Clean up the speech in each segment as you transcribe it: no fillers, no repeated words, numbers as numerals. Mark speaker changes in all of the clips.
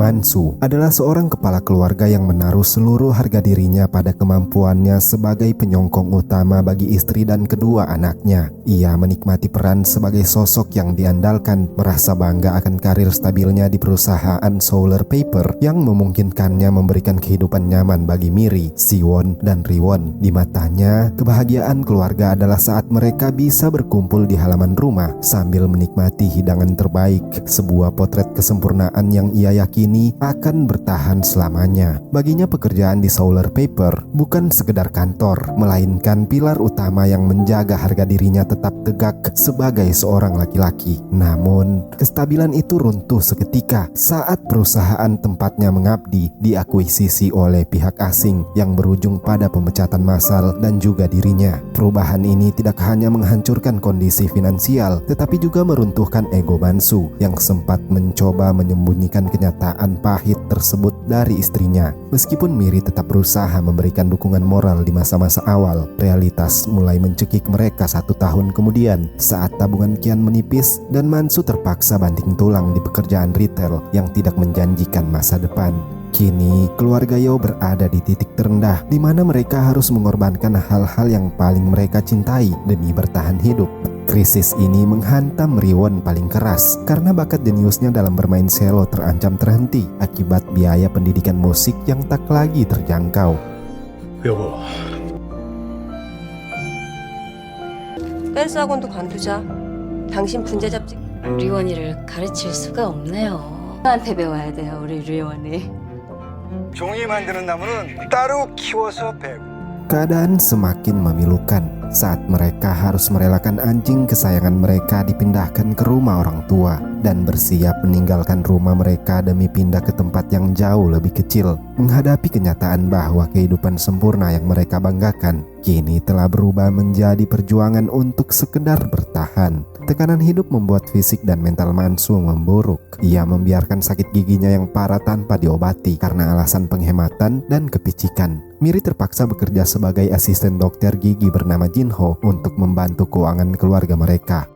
Speaker 1: Mansu adalah seorang kepala keluarga yang menaruh seluruh harga dirinya pada kemampuannya sebagai penyokong utama bagi istri dan kedua anaknya. Ia menikmati peran sebagai sosok yang diandalkan, merasa bangga akan karir stabilnya di perusahaan Solar Paper yang memungkinkannya memberikan kehidupan nyaman bagi Miri, Siwon, dan Riwon. Di matanya, kebahagiaan keluarga adalah saat mereka bisa berkumpul di halaman rumah sambil menikmati hidangan terbaik, sebuah potret kesempurnaan yang ia yakini akan bertahan selamanya. Baginya pekerjaan di Solar Paper bukan sekedar kantor, melainkan pilar utama yang menjaga harga dirinya tetap tegak sebagai seorang laki-laki. Namun, kestabilan itu runtuh seketika saat perusahaan tempatnya mengabdi diakuisisi oleh pihak asing yang berujung pada pemecatan massal dan juga dirinya. Perubahan ini tidak hanya menghancurkan kondisi finansial, tetapi juga meruntuhkan ego Mansu yang sempat mencoba menyembunyikan kenyataan pahit tersebut dari istrinya. Meskipun Miri tetap berusaha memberikan dukungan moral di masa-masa awal, realitas mulai mencekik mereka 1 tahun kemudian saat tabungan kian menipis dan Mansu terpaksa banting tulang di pekerjaan retail yang tidak menjanjikan masa depan. Kini, keluarga Yeo berada di titik terendah di mana mereka harus mengorbankan hal-hal yang paling mereka cintai demi bertahan hidup. Krisis ini menghantam Riwon paling keras karena bakat jeniusnya dalam bermain selo terancam terhenti akibat biaya pendidikan musik yang tak lagi terjangkau.
Speaker 2: 여보,
Speaker 3: 댄스 학원도 관두자. 당신 분재 잡지
Speaker 4: 리원이를 가르칠 수가 없네요.
Speaker 3: 한테 배워야 돼요, 우리 리원이.
Speaker 2: 종이 만드는 나무는 따로 키워서 베고.
Speaker 1: Keadaan semakin memilukan saat mereka harus merelakan anjing kesayangan mereka dipindahkan ke rumah orang tua dan bersiap meninggalkan rumah mereka demi pindah ke tempat yang jauh lebih kecil. Menghadapi kenyataan bahwa kehidupan sempurna yang mereka banggakan kini telah berubah menjadi perjuangan untuk sekedar bertahan. Tekanan hidup membuat fisik dan mental Mansu memburuk. Ia membiarkan sakit giginya yang parah tanpa diobati karena alasan penghematan dan kepicikan. Miri terpaksa bekerja sebagai asisten dokter gigi bernama Jinho untuk membantu keuangan keluarga mereka.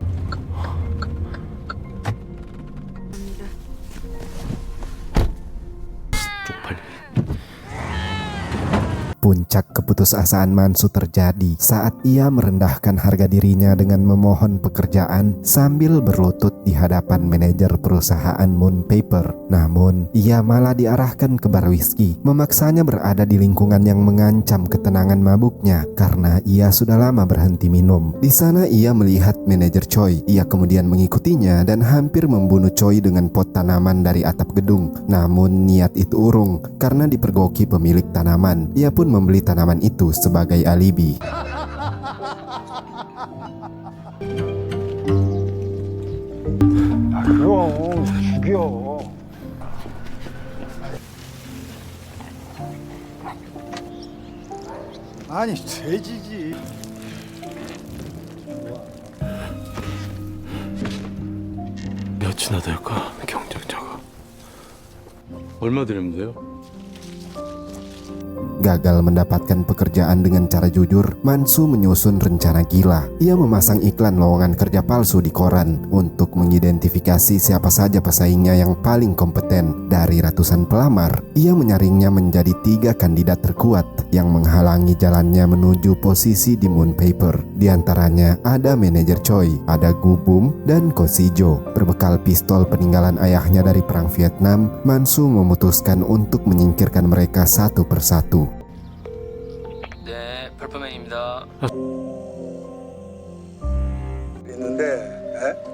Speaker 1: Puncak keputusasaan Mansu terjadi saat ia merendahkan harga dirinya dengan memohon pekerjaan sambil berlutut di hadapan manajer perusahaan Moon Paper. Namun, ia malah diarahkan ke bar whisky, memaksanya berada di lingkungan yang mengancam ketenangan mabuknya karena ia sudah lama berhenti minum. Di sana ia melihat manajer Choi. Ia kemudian mengikutinya dan hampir membunuh Choi dengan pot tanaman dari atap gedung. Namun niat itu urung karena dipergoki pemilik tanaman. Ia pun membeli tanaman itu sebagai alibi.
Speaker 2: 그럼 죽여. 아니 돼지지.
Speaker 5: 몇이나 될까 경쟁자가? 얼마 드리면 돼요?
Speaker 1: Gagal mendapatkan pekerjaan dengan cara jujur, Mansu menyusun rencana gila. Ia memasang iklan lowongan kerja palsu di koran untuk mengidentifikasi siapa saja pesaingnya yang paling kompeten. Dari ratusan pelamar, ia menyaringnya menjadi 3 kandidat terkuat yang menghalangi jalannya menuju posisi di Moon Paper. Di antaranya ada manajer Choi, ada Gu Bum, dan Ko Si-jo. Berbekal pistol peninggalan ayahnya dari perang Vietnam, Mansu memutuskan untuk menyingkirkan mereka satu persatu.
Speaker 6: 네, 별표맨입니다.
Speaker 2: 있는데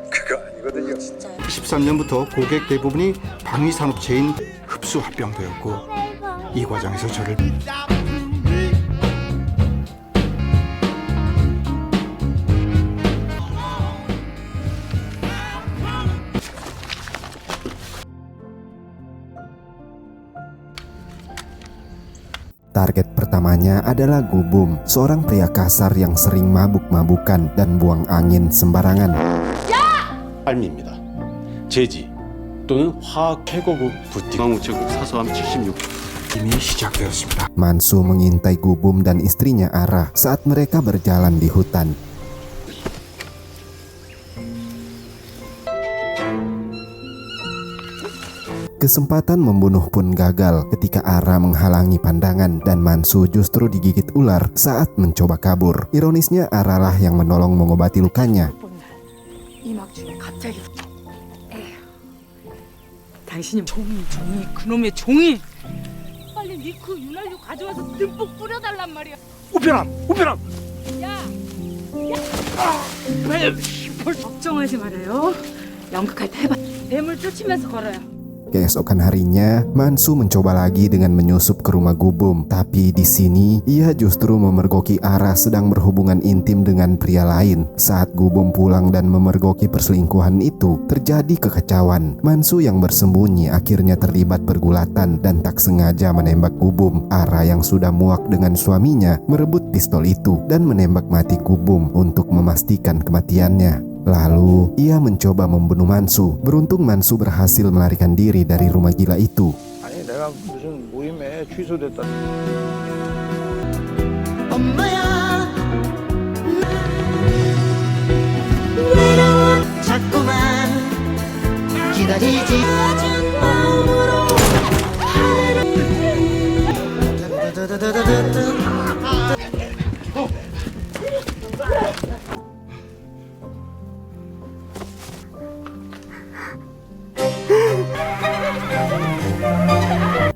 Speaker 2: 그거 아니거든요.
Speaker 7: 13년부터 고객 대부분이 방위산업체인 흡수합병도였고 이 과정에서 저를
Speaker 1: Target pertamanya adalah Gu Bum, seorang pria kasar yang sering mabuk-mabukan dan buang angin sembarangan.
Speaker 5: 삶입니다. 제지 또는 화학 해고급 부티 광우체국 사소함 76.
Speaker 7: 이미 시작되었습니다.
Speaker 1: Mansu mengintai Gu Bum dan istrinya Ara saat mereka berjalan di hutan. Kesempatan membunuh pun gagal ketika Ara menghalangi pandangan dan Mansu justru digigit ular saat mencoba kabur. Ironisnya Ara lah yang menolong mengobati lukanya.
Speaker 8: 이막 중에 갑자기 에휴 당신이 종이 그놈의 종이 빨리 니크 윤활유 가져와서 듬뿍 뿌려달란 말이야
Speaker 5: 우편함
Speaker 8: 걱정하지 말아요 연극할 때 해봐 뱀을 쫓으면서 걸어요.
Speaker 1: Keesokan harinya, Mansu mencoba lagi dengan menyusup ke rumah Gubum. Tapi di sini, ia justru memergoki Ara sedang berhubungan intim dengan pria lain. Saat Gubum pulang dan memergoki perselingkuhan itu, terjadi kekacauan. Mansu yang bersembunyi akhirnya terlibat pergulatan dan tak sengaja menembak Gubum. Ara yang sudah muak dengan suaminya merebut pistol itu dan menembak mati Gubum untuk memastikan kematiannya. Lalu, ia mencoba membunuh Mansu. Beruntung Mansu berhasil melarikan diri dari rumah gila itu.
Speaker 2: 아니 내가 무슨 모임에 취소됐다.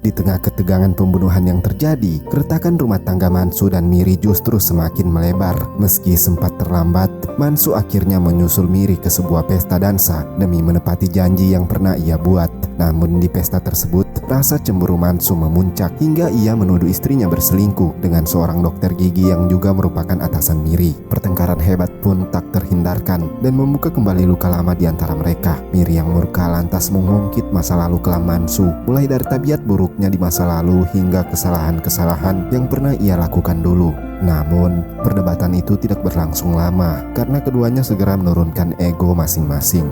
Speaker 1: Di tengah ketegangan pembunuhan yang terjadi, keretakan rumah tangga Mansu dan Miri justru semakin melebar. Meski sempat terlambat, Mansu akhirnya menyusul Miri ke sebuah pesta dansa demi menepati janji yang pernah ia buat. Namun di pesta tersebut, rasa cemburu Mansu memuncak hingga ia menuduh istrinya berselingkuh dengan seorang dokter gigi yang juga merupakan atasan Miri. Pertengkaran hebat pun tak terhindarkan dan membuka kembali luka lama di antara mereka. Miri yang murka lantas mengungkit masa lalu kelam Mansu, mulai dari tabiat buruknya di masa lalu hingga kesalahan-kesalahan yang pernah ia lakukan dulu. Namun, perdebatan itu tidak berlangsung lama karena keduanya segera menurunkan ego masing-masing.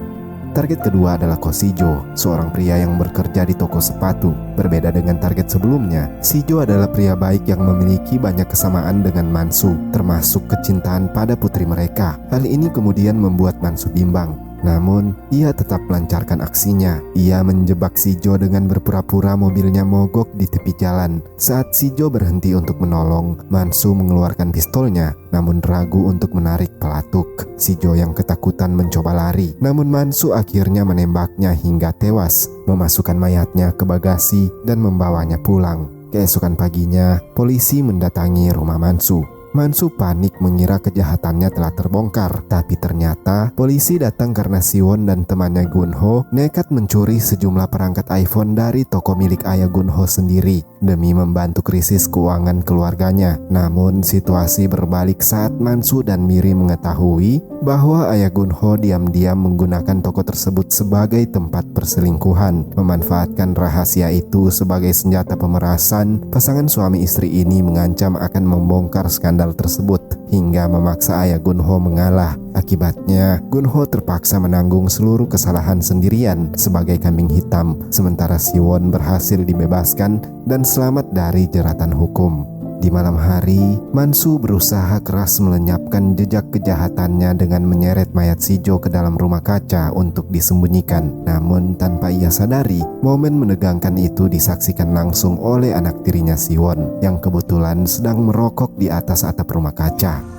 Speaker 1: Target kedua adalah Koshijo, seorang pria yang bekerja di toko sepatu. Berbeda dengan target sebelumnya, Shijo adalah pria baik yang memiliki banyak kesamaan dengan Mansu, termasuk kecintaan pada putri mereka. Hal ini kemudian membuat Mansu bimbang. Namun, ia tetap melancarkan aksinya. Ia menjebak Shijo dengan berpura-pura mobilnya mogok di tepi jalan. Saat Shijo berhenti untuk menolong, Mansu mengeluarkan pistolnya, namun ragu untuk menarik pelatuk. Shijo yang ketakutan mencoba lari, namun Mansu akhirnya menembaknya hingga tewas, memasukkan mayatnya ke bagasi dan membawanya pulang. Keesokan paginya, polisi mendatangi rumah Mansu. Mansu panik mengira kejahatannya telah terbongkar, tapi ternyata polisi datang karena Siwon dan temannya Gunho nekat mencuri sejumlah perangkat iPhone dari toko milik ayah Gunho sendiri demi membantu krisis keuangan keluarganya. Namun situasi berbalik saat Mansu dan Miri mengetahui bahwa ayah Gunho diam-diam menggunakan toko tersebut sebagai tempat perselingkuhan. Memanfaatkan rahasia itu sebagai senjata pemerasan, pasangan suami istri ini mengancam akan membongkar skandal tersebut hingga memaksa ayah Gunho mengalah. Akibatnya, Gunho terpaksa menanggung seluruh kesalahan sendirian sebagai kambing hitam, sementara Siwon berhasil dibebaskan dan selamat dari jeratan hukum. Di malam hari, Mansu berusaha keras melenyapkan jejak kejahatannya dengan menyeret mayat Shijo ke dalam rumah kaca untuk disembunyikan. Namun tanpa ia sadari, momen menegangkan itu disaksikan langsung oleh anak tirinya Siwon yang kebetulan sedang merokok di atas atap rumah kaca.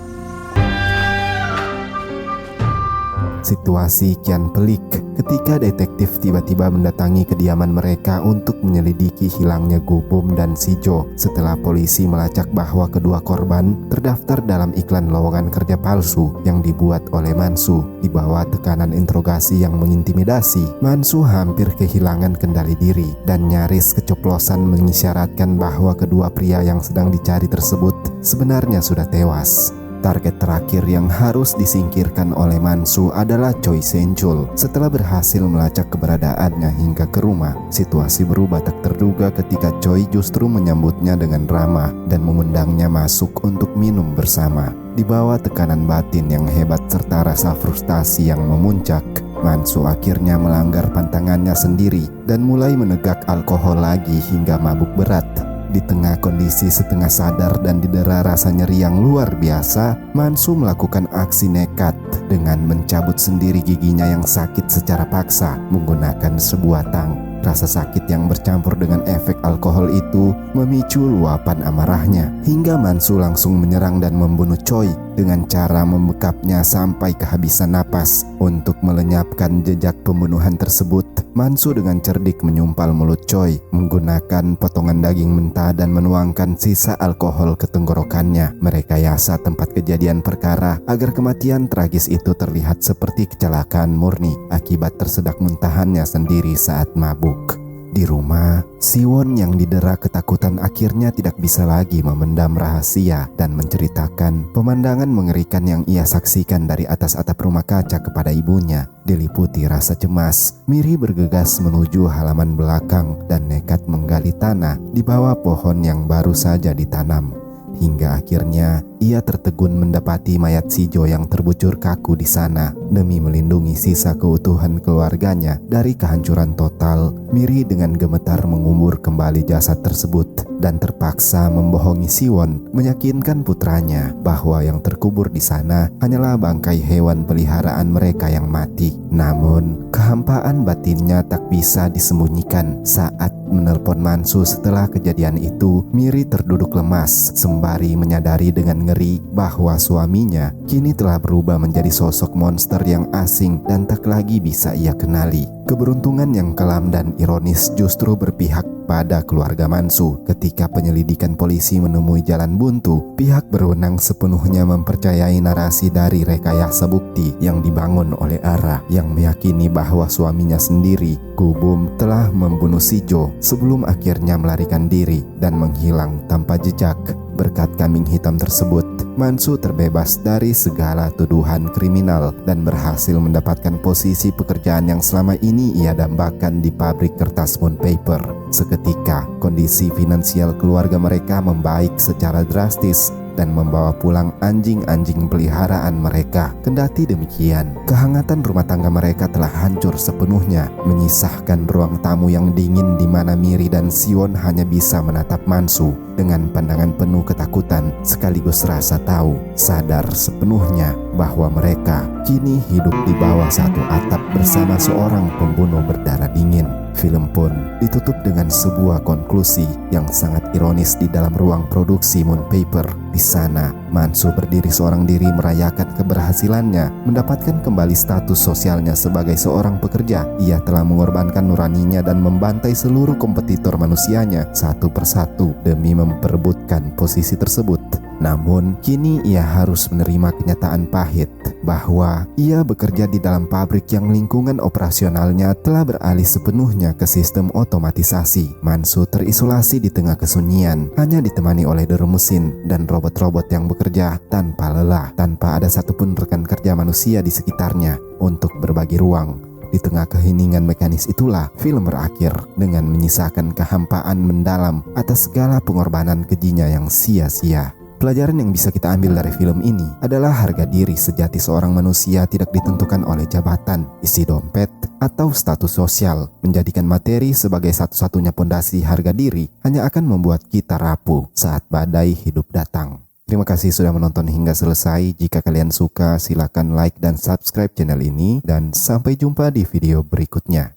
Speaker 1: Situasi kian pelik ketika detektif tiba-tiba mendatangi kediaman mereka untuk menyelidiki hilangnya Gubum dan Shijo setelah polisi melacak bahwa kedua korban terdaftar dalam iklan lowongan kerja palsu yang dibuat oleh Mansu. Di bawah tekanan interogasi yang mengintimidasi, Mansu hampir kehilangan kendali diri dan nyaris keceplosan mengisyaratkan bahwa kedua pria yang sedang dicari tersebut sebenarnya sudah tewas. Target terakhir yang harus disingkirkan oleh Mansu adalah Choi Senchul. Setelah berhasil melacak keberadaannya hingga ke rumah, situasi berubah tak terduga ketika Choi justru menyambutnya dengan ramah dan mengundangnya masuk untuk minum bersama. Di bawah tekanan batin yang hebat serta rasa frustasi yang memuncak, Mansu akhirnya melanggar pantangannya sendiri dan mulai menegak alkohol lagi hingga mabuk berat. Di tengah kondisi setengah sadar dan didera rasa nyeri yang luar biasa, Mansu melakukan aksi nekat dengan mencabut sendiri giginya yang sakit secara paksa menggunakan sebuah tang. Rasa sakit yang bercampur dengan efek alkohol itu memicu luapan amarahnya, hingga Mansu langsung menyerang dan membunuh Choi dengan cara membekapnya sampai kehabisan napas. Untuk melenyapkan jejak pembunuhan tersebut, Mansu dengan cerdik menyumpal mulut Choi menggunakan potongan daging mentah dan menuangkan sisa alkohol ke tenggorokannya. Merekayasa tempat kejadian perkara agar kematian tragis itu terlihat seperti kecelakaan murni akibat tersedak muntahannya sendiri saat mabuk. Di rumah, Siwon yang didera ketakutan akhirnya tidak bisa lagi memendam rahasia dan menceritakan pemandangan mengerikan yang ia saksikan dari atas atap rumah kaca kepada ibunya. Diliputi rasa cemas, Miri bergegas menuju halaman belakang dan nekat menggali tanah di bawah pohon yang baru saja ditanam. Hingga akhirnya ia tertegun mendapati mayat Sijo yang terbujur kaku di sana. Demi melindungi sisa keutuhan keluarganya dari kehancuran total, Miri dengan gemetar mengubur kembali jasad tersebut dan terpaksa membohongi Siwon, meyakinkan putranya bahwa yang terkubur di sana hanyalah bangkai hewan peliharaan mereka yang mati. Namun, kehampaan batinnya tak bisa disembunyikan saat menelpon Mansu setelah kejadian itu. Miri terduduk lemas sembari menyadari dengan ngeri bahwa suaminya kini telah berubah menjadi sosok monster yang asing dan tak lagi bisa ia kenali. Keberuntungan yang kelam dan ironis justru berpihak pada keluarga Mansu. Ketika penyelidikan polisi menemui jalan buntu, pihak berwenang sepenuhnya mempercayai narasi dari rekayasa bukti yang dibangun oleh Ara yang meyakini bahwa suaminya sendiri, Gubum, telah membunuh Sijo sebelum akhirnya melarikan diri dan menghilang tanpa jejak. Berkat kambing hitam tersebut, Mansu terbebas dari segala tuduhan kriminal dan berhasil mendapatkan posisi pekerjaan yang selama ini ia dambakan di pabrik kertas Moon Paper. Seketika, kondisi finansial keluarga mereka membaik secara drastis dan membawa pulang anjing-anjing peliharaan mereka. Kendati demikian, kehangatan rumah tangga mereka telah hancur sepenuhnya, menyisahkan ruang tamu yang dingin di mana Miri dan Siwon hanya bisa menatap Mansu dengan pandangan penuh ketakutan sekaligus rasa tahu, sadar sepenuhnya bahwa mereka kini hidup di bawah satu atap bersama seorang pembunuh berdarah dingin. Film pun ditutup dengan sebuah konklusi yang sangat ironis di dalam ruang produksi Moon Paper. Di sana, Mansu berdiri seorang diri merayakan keberhasilannya mendapatkan kembali status sosialnya sebagai seorang pekerja. Ia telah mengorbankan nuraninya dan membantai seluruh kompetitor manusianya satu persatu demi memperebutkan posisi tersebut. Namun, kini ia harus menerima kenyataan pahit bahwa ia bekerja di dalam pabrik yang lingkungan operasionalnya telah beralih sepenuhnya ke sistem otomatisasi. Mansu terisolasi di tengah kesunyian, hanya ditemani oleh deru mesin dan robot-robot yang bekerja tanpa lelah, tanpa ada satupun rekan kerja manusia di sekitarnya untuk berbagi ruang. Di tengah keheningan mekanis itulah film berakhir dengan menyisakan kehampaan mendalam atas segala pengorbanan kejinya yang sia-sia. Pelajaran yang bisa kita ambil dari film ini adalah harga diri sejati seorang manusia tidak ditentukan oleh jabatan, isi dompet, atau status sosial. Menjadikan materi sebagai satu-satunya pondasi harga diri hanya akan membuat kita rapuh saat badai hidup datang. Terima kasih sudah menonton hingga selesai. Jika kalian suka, silakan like dan subscribe channel ini, dan sampai jumpa di video berikutnya.